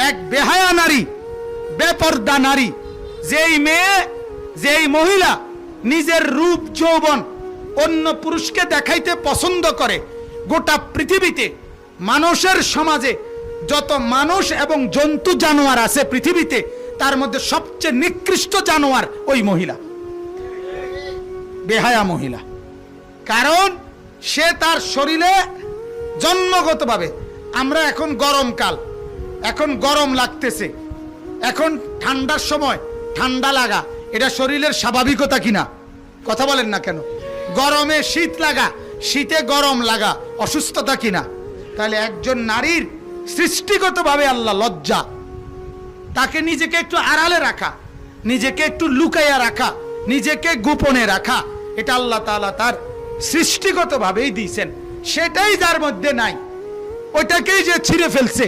এক বেহায়া নারী, বেপর্দা নারী, যেই মেয়ে, যেই মহিলা নিজের রূপ যৌবন অন্য পুরুষকে দেখাইতে পছন্দ করে, গোটা পৃথিবীতে মানুষের সমাজে যত মানুষ এবং জন্তু জানোয়ার আছে পৃথিবীতে, তার মধ্যে সবচেয়ে নিকৃষ্ট জানোয়ার ওই মহিলা, বেহায়া মহিলা। কারণ সে তার শরীরে জন্মগতভাবে, আমরা এখন গরমকাল, এখন গরম লাগতেছে, এখন ঠান্ডার সময় ঠান্ডা লাগা, এটা শরীরের স্বাভাবিকতা কিনা? কথা বলেন না কেন? গরমে শীত লাগা, শীতে গরম লাগা অসুস্থতা কিনা? তাহলে একজন নারীর সৃষ্টিগতভাবে আল্লাহ লজ্জা, তাকে নিজেকে একটু আড়ালে রাখা, নিজেকে একটু লুকাইয়া রাখা, নিজেকে গোপনে রাখা, এটা আল্লাহ তাআলা তার সৃষ্টিগতভাবেই দিয়েছেন। সেটাই যার মধ্যে নাই, ওইটাকেই যে ছিঁড়ে ফেলছে,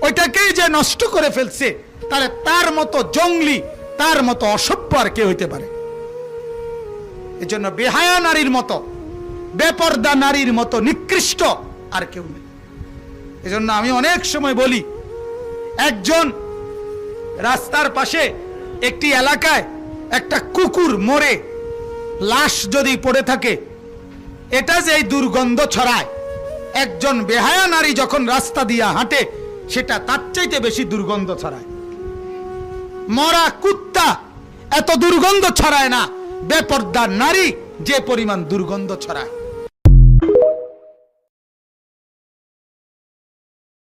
ওইটাকেই যে নষ্ট করে ফেলছে, তাহলে তার মতো জঙ্গলি, তার মতো অসভ্য আর কে হইতে পারে? এজন্য বেহায়া নারীর মতো, বেপর্দা নারীর মতো নিকৃষ্ট আর কেউ নেই। এজন্য আমি অনেক সময় বলি, একজন রাস্তার পাশে একটি এলাকায় একটা কুকুর মরে লাশ যদি পড়ে থাকে, এটা যে এই দুর্গন্ধ ছড়ায়, একজন বেহায়া নারী যখন রাস্তা দিয়া হাঁটে, সেটা তার চাইতে বেশি দুর্গন্ধ ছড়ায়। মরা কুত্তা এত দুর্গন্ধ ছড়ায় না, বেপর্দা নারী যে পরিমাণ দুর্গন্ধ ছড়ায়।